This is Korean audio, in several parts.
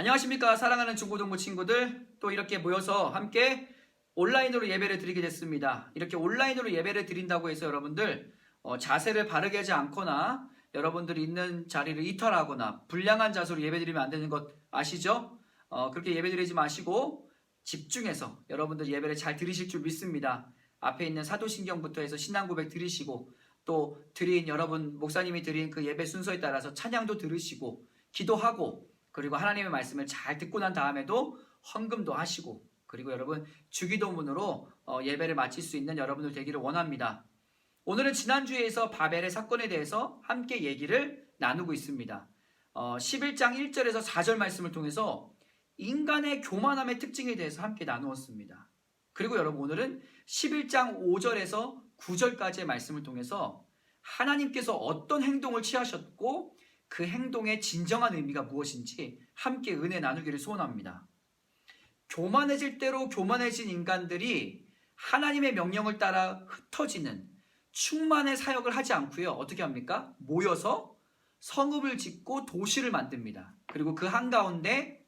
안녕하십니까 사랑하는 중고등부 친구들, 또 이렇게 모여서 함께 온라인으로 예배를 드리게 됐습니다. 이렇게 온라인으로 예배를 드린다고 해서 여러분들 자세를 바르게 하지 않거나 여러분들이 있는 자리를 이탈하거나 불량한 자세로 예배드리면 안 되는 것 아시죠? 그렇게 예배드리지 마시고 집중해서 여러분들 예배를 잘 드리실 줄 믿습니다. 앞에 있는 사도신경부터 해서 신앙고백 들으시고, 또 드린 여러분 목사님이 드린 그 예배 순서에 따라서 찬양도 들으시고 기도하고, 그리고 하나님의 말씀을 잘 듣고 난 다음에도 헌금도 하시고, 그리고 여러분 주기도문으로 예배를 마칠 수 있는 여러분들 되기를 원합니다. 오늘은 지난주에서 바벨의 사건에 대해서 함께 얘기를 나누고 있습니다. 11장 1절에서 4절 말씀을 통해서 인간의 교만함의 특징에 대해서 함께 나누었습니다. 그리고 여러분 오늘은 11장 5절에서 9절까지의 말씀을 통해서 하나님께서 어떤 행동을 취하셨고 그 행동의 진정한 의미가 무엇인지 함께 은혜 나누기를 소원합니다. 교만해질 대로 교만해진 인간들이 하나님의 명령을 따라 흩어지는 충만의 사역을 하지 않고요. 어떻게 합니까? 모여서 성읍을 짓고 도시를 만듭니다. 그리고 그 한가운데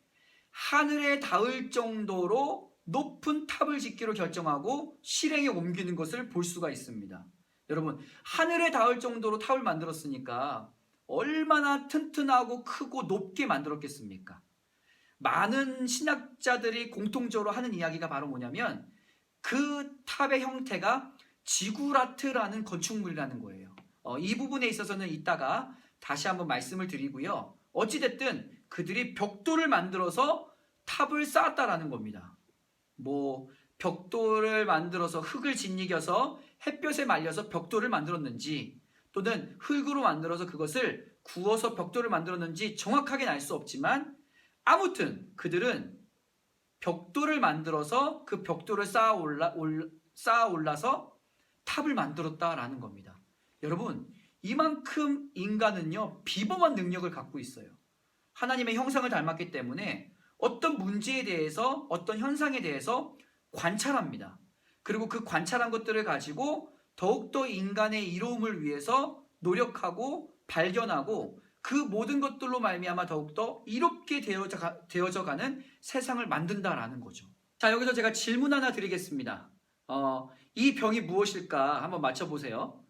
하늘에 닿을 정도로 높은 탑을 짓기로 결정하고 실행에 옮기는 것을 볼 수가 있습니다. 여러분, 하늘에 닿을 정도로 탑을 만들었으니까 얼마나 튼튼하고 크고 높게 만들었겠습니까? 많은 신학자들이 공통적으로 하는 이야기가 바로 뭐냐면 그 탑의 형태가 지구라트라는 건축물이라는 거예요. 이 부분에 있어서는 이따가 다시 한번 말씀을 드리고요. 어찌됐든 그들이 벽돌을 만들어서 탑을 쌓았다라는 겁니다. 벽돌을 만들어서 흙을 짓이겨서 햇볕에 말려서 벽돌을 만들었는지, 또는 흙으로 만들어서 그것을 구워서 벽돌을 만들었는지 정확하게는 알 수 없지만, 아무튼 그들은 벽돌을 만들어서 그 벽돌을 쌓아 올라서 탑을 만들었다라는 겁니다. 여러분, 이만큼 인간은요 비범한 능력을 갖고 있어요. 하나님의 형상을 닮았기 때문에 어떤 문제에 대해서, 어떤 현상에 대해서 관찰합니다. 그리고 그 관찰한 것들을 가지고 더욱더 인간의 이로움을 위해서 노력하고 발견하고, 그 모든 것들로 말미암아 더욱더 이롭게 되어져 가는 세상을 만든다라는 거죠. 자, 여기서 제가 질문 하나 드리겠습니다. 이 병이 무엇일까 한번 맞춰보세요.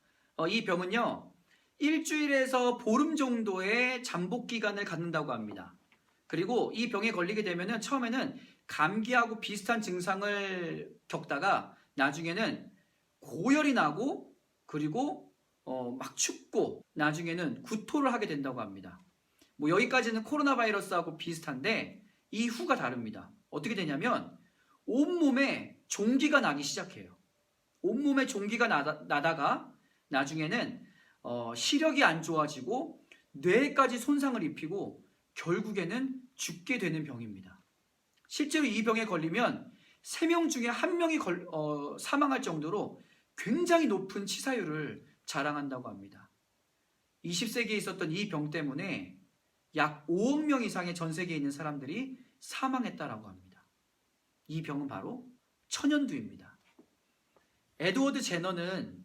이 병은요, 일주일에서 보름 정도의 잠복 기간을 갖는다고 합니다. 그리고 이 병에 걸리게 되면 처음에는 감기하고 비슷한 증상을 겪다가 나중에는 고열이 나고, 그리고 막 춥고, 나중에는 구토를 하게 된다고 합니다. 여기까지는 코로나 바이러스하고 비슷한데 이후가 다릅니다. 어떻게 되냐면 온몸에 종기가 나기 시작해요. 온몸에 종기가 나다가 나중에는 시력이 안 좋아지고 뇌까지 손상을 입히고 결국에는 죽게 되는 병입니다. 실제로 이 병에 걸리면 3명 중에 1명이 사망할 정도로 굉장히 높은 치사율을 자랑한다고 합니다. 20세기에 있었던 이 병 때문에 약 5억 명 이상의 전 세계에 있는 사람들이 사망했다라고 합니다. 이 병은 바로 천연두입니다. 에드워드 제너는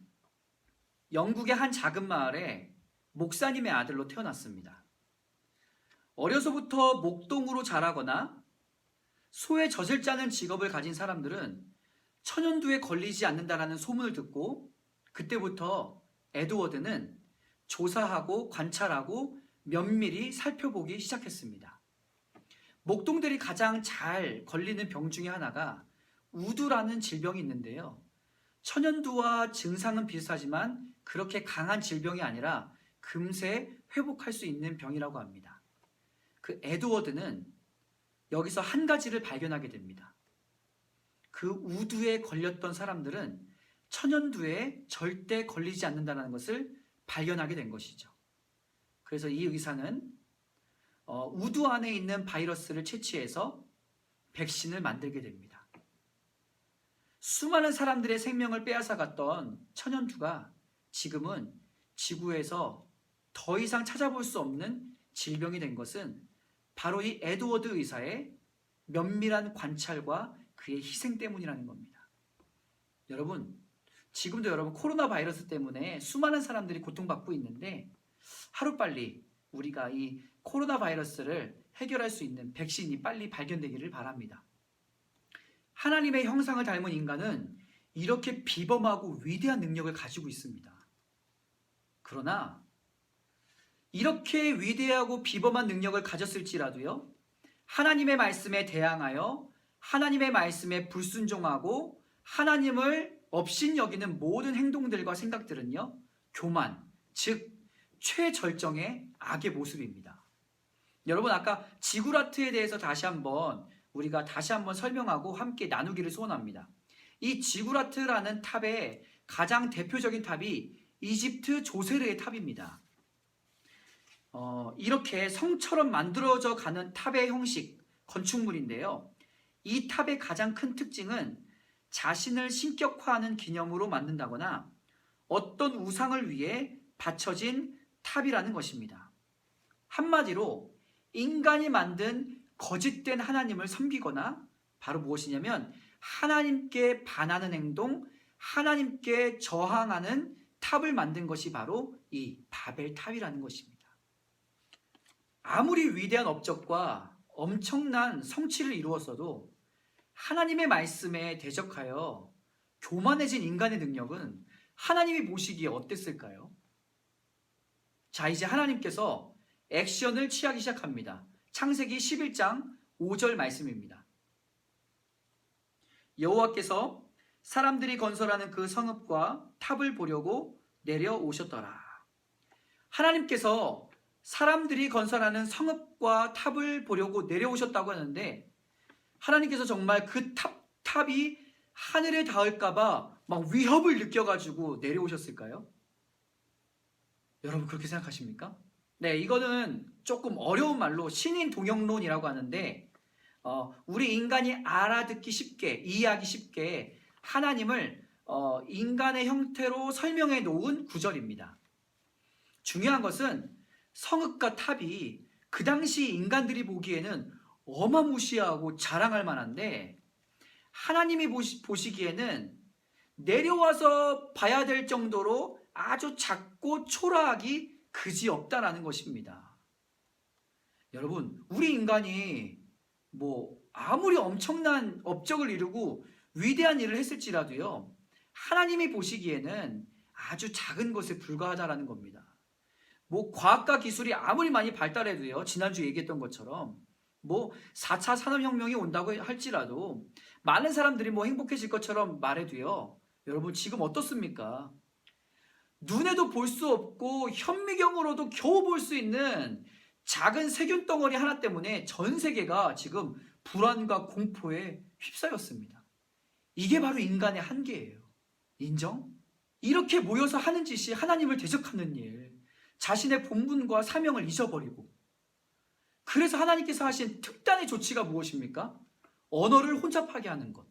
영국의 한 작은 마을에 목사님의 아들로 태어났습니다. 어려서부터 목동으로 자라거나 소에 젖을 짜는 직업을 가진 사람들은 천연두에 걸리지 않는다라는 소문을 듣고, 그때부터 에드워드는 조사하고 관찰하고 면밀히 살펴보기 시작했습니다. 목동들이 가장 잘 걸리는 병 중에 하나가 우두라는 질병이 있는데요. 천연두와 증상은 비슷하지만 그렇게 강한 질병이 아니라 금세 회복할 수 있는 병이라고 합니다. 그 에드워드는 여기서 한 가지를 발견하게 됩니다. 그 우두에 걸렸던 사람들은 천연두에 절대 걸리지 않는다는 것을 발견하게 된 것이죠. 그래서 이 의사는 우두 안에 있는 바이러스를 채취해서 백신을 만들게 됩니다. 수많은 사람들의 생명을 빼앗아갔던 천연두가 지금은 지구에서 더 이상 찾아볼 수 없는 질병이 된 것은 바로 이 에드워드 의사의 면밀한 관찰과 그의 희생 때문이라는 겁니다. 여러분, 지금도 여러분 코로나 바이러스 때문에 수많은 사람들이 고통받고 있는데 하루빨리 우리가 이 코로나 바이러스를 해결할 수 있는 백신이 빨리 발견되기를 바랍니다. 하나님의 형상을 닮은 인간은 이렇게 비범하고 위대한 능력을 가지고 있습니다. 그러나 이렇게 위대하고 비범한 능력을 가졌을지라도요, 하나님의 말씀에 대항하여 하나님의 말씀에 불순종하고 하나님을 업신여기는 모든 행동들과 생각들은요, 교만, 즉 최절정의 악의 모습입니다. 여러분, 아까 지구라트에 대해서 우리가 다시 한번 설명하고 함께 나누기를 소원합니다. 이 지구라트라는 탑의 가장 대표적인 탑이 이집트 조세르의 탑입니다. 이렇게 성처럼 만들어져 가는 탑의 형식, 건축물인데요. 이 탑의 가장 큰 특징은 자신을 신격화하는 기념으로 만든다거나 어떤 우상을 위해 받쳐진 탑이라는 것입니다. 한마디로 인간이 만든 거짓된 하나님을 섬기거나 바로 무엇이냐면 하나님께 반하는 행동, 하나님께 저항하는 탑을 만든 것이 바로 이 바벨탑이라는 것입니다. 아무리 위대한 업적과 엄청난 성취를 이루었어도 하나님의 말씀에 대적하여 교만해진 인간의 능력은 하나님이 보시기에 어땠을까요? 자, 이제 하나님께서 액션을 취하기 시작합니다. 창세기 11장 5절 말씀입니다. 여호와께서 사람들이 건설하는 그 성읍과 탑을 보려고 내려오셨더라. 하나님께서 사람들이 건설하는 성읍과 탑을 보려고 내려오셨다고 하는데, 하나님께서 정말 그 탑이 하늘에 닿을까봐 막 위협을 느껴가지고 내려오셨을까요? 여러분, 그렇게 생각하십니까? 네, 이거는 조금 어려운 말로 신인 동영론이라고 하는데, 우리 인간이 알아듣기 쉽게, 이해하기 쉽게 하나님을 인간의 형태로 설명해 놓은 구절입니다. 중요한 것은 성읍과 탑이 그 당시 인간들이 보기에는 어마무시하고 자랑할 만한데, 하나님이 보시기에는 내려와서 봐야 될 정도로 아주 작고 초라하기 그지없다라는 것입니다. 여러분, 우리 인간이 아무리 엄청난 업적을 이루고 위대한 일을 했을지라도요, 하나님이 보시기에는 아주 작은 것에 불과하다라는 겁니다. 과학과 기술이 아무리 많이 발달해도요, 지난주 얘기했던 것처럼 4차 산업혁명이 온다고 할지라도 많은 사람들이 행복해질 것처럼 말해도요, 여러분 지금 어떻습니까? 눈에도 볼 수 없고 현미경으로도 겨우 볼 수 있는 작은 세균 덩어리 하나 때문에 전 세계가 지금 불안과 공포에 휩싸였습니다. 이게 바로 인간의 한계예요. 인정? 이렇게 모여서 하는 짓이 하나님을 대적하는 일, 자신의 본분과 사명을 잊어버리고, 그래서 하나님께서 하신 특단의 조치가 무엇입니까? 언어를 혼잡하게 하는 것.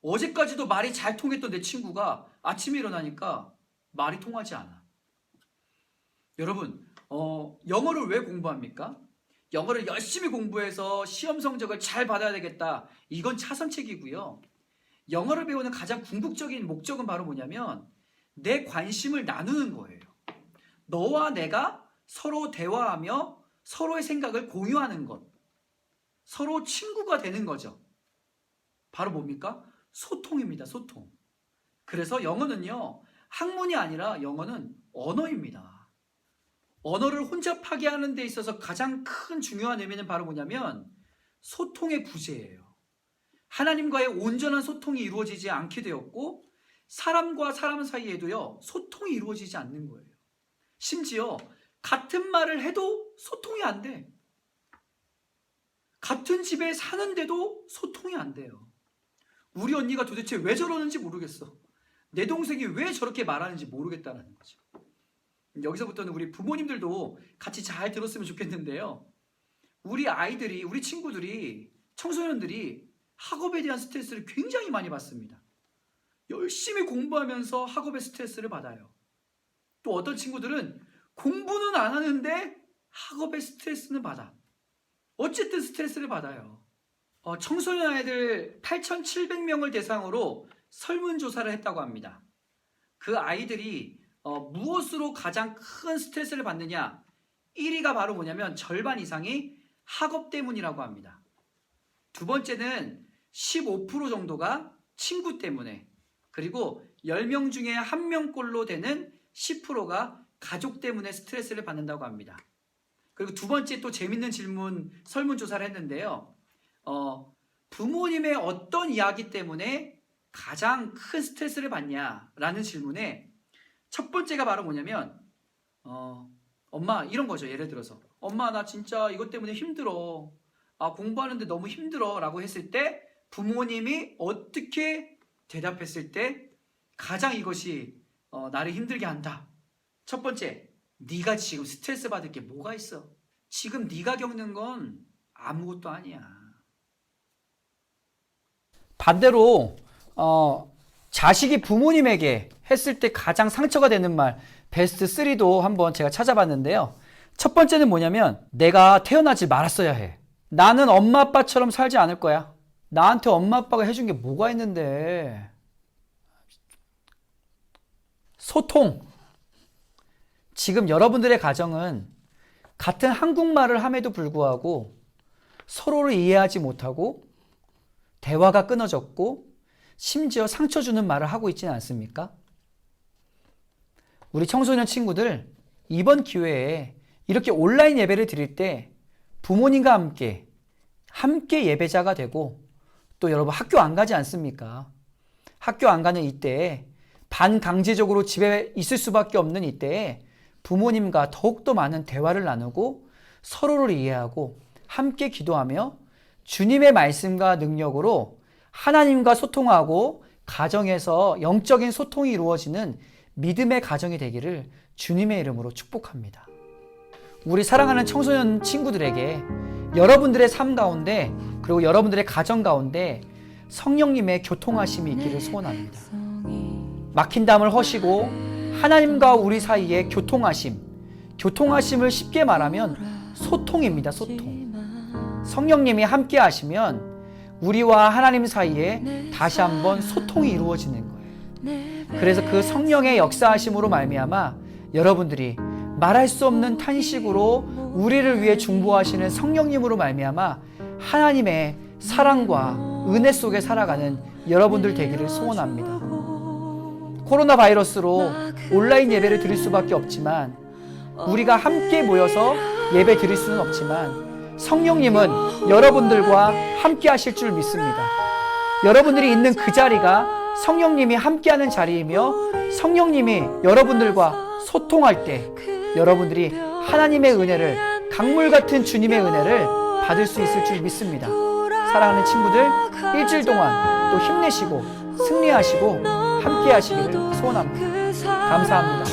어제까지도 말이 잘 통했던 내 친구가 아침에 일어나니까 말이 통하지 않아. 여러분, 영어를 왜 공부합니까? 영어를 열심히 공부해서 시험 성적을 잘 받아야 되겠다. 이건 차선책이고요. 영어를 배우는 가장 궁극적인 목적은 바로 뭐냐면 내 관심을 나누는 거예요. 너와 내가 서로 대화하며 서로의 생각을 공유하는 것. 서로 친구가 되는 거죠. 바로 뭡니까? 소통입니다. 소통. 그래서 영어는요, 학문이 아니라 영어는 언어입니다. 언어를 혼잡하게 하는 데 있어서 가장 큰 중요한 의미는 바로 뭐냐면 소통의 부재예요. 하나님과의 온전한 소통이 이루어지지 않게 되었고, 사람과 사람 사이에도요, 소통이 이루어지지 않는 거예요. 심지어 같은 말을 해도 소통이 안 돼. 같은 집에 사는데도 소통이 안 돼요. 우리 언니가 도대체 왜 저러는지 모르겠어. 내 동생이 왜 저렇게 말하는지 모르겠다는 거죠. 여기서부터는 우리 부모님들도 같이 잘 들었으면 좋겠는데요. 우리 아이들이, 우리 친구들이, 청소년들이 학업에 대한 스트레스를 굉장히 많이 받습니다. 열심히 공부하면서 학업의 스트레스를 받아요. 또 어떤 친구들은 공부는 안 하는데 학업의 스트레스는 받아. 어쨌든 스트레스를 받아요. 청소년 아이들 8,700명을 대상으로 설문조사를 했다고 합니다. 그 아이들이 무엇으로 가장 큰 스트레스를 받느냐? 1위가 바로 뭐냐면 절반 이상이 학업 때문이라고 합니다. 두 번째는 15% 정도가 친구 때문에, 그리고 10명 중에 1명꼴로 되는 10%가 가족 때문에 스트레스를 받는다고 합니다. 그리고 두 번째 또 재밌는 질문, 설문조사를 했는데요. 부모님의 어떤 이야기 때문에 가장 큰 스트레스를 받냐라는 질문에 첫 번째가 바로 뭐냐면 엄마, 이런 거죠. 예를 들어서 엄마, 나 진짜 이것 때문에 힘들어. 공부하는데 너무 힘들어 라고 했을 때 부모님이 어떻게 대답했을 때 가장 이것이 나를 힘들게 한다. 첫 번째, 네가 지금 스트레스 받을 게 뭐가 있어? 지금 네가 겪는 건 아무것도 아니야. 반대로 자식이 부모님에게 했을 때 가장 상처가 되는 말 베스트 3도 한번 제가 찾아봤는데요. 첫 번째는 뭐냐면 내가 태어나지 말았어야 해. 나는 엄마 아빠처럼 살지 않을 거야. 나한테 엄마 아빠가 해준 게 뭐가 있는데. 소통. 지금 여러분들의 가정은 같은 한국말을 함에도 불구하고 서로를 이해하지 못하고 대화가 끊어졌고 심지어 상처 주는 말을 하고 있지는 않습니까? 우리 청소년 친구들, 이번 기회에 이렇게 온라인 예배를 드릴 때 부모님과 함께 예배자가 되고, 또 여러분 학교 안 가지 않습니까? 학교 안 가는 이때에 반강제적으로 집에 있을 수밖에 없는 이때에 부모님과 더욱더 많은 대화를 나누고 서로를 이해하고 함께 기도하며 주님의 말씀과 능력으로 하나님과 소통하고 가정에서 영적인 소통이 이루어지는 믿음의 가정이 되기를 주님의 이름으로 축복합니다. 우리 사랑하는 청소년 친구들에게 여러분들의 삶 가운데, 그리고 여러분들의 가정 가운데 성령님의 교통하심이 있기를 소원합니다. 막힌 담을 허시고 하나님과 우리 사이에 교통하심을 쉽게 말하면 소통입니다. 소통. 성령님이 함께 하시면 우리와 하나님 사이에 다시 한번 소통이 이루어지는 거예요. 그래서 그 성령의 역사하심으로 말미암아 여러분들이 말할 수 없는 탄식으로 우리를 위해 중보하시는 성령님으로 말미암아 하나님의 사랑과 은혜 속에 살아가는 여러분들 되기를 소원합니다. 코로나 바이러스로 온라인 예배를 드릴 수밖에 없지만, 우리가 함께 모여서 예배 드릴 수는 없지만 성령님은 여러분들과 함께 하실 줄 믿습니다. 여러분들이 있는 그 자리가 성령님이 함께하는 자리이며, 성령님이 여러분들과 소통할 때 여러분들이 하나님의 은혜를, 강물 같은 주님의 은혜를 받을 수 있을 줄 믿습니다. 사랑하는 친구들, 일주일 동안 또 힘내시고 승리하시고 함께 하시기를 소원합니다. 감사합니다.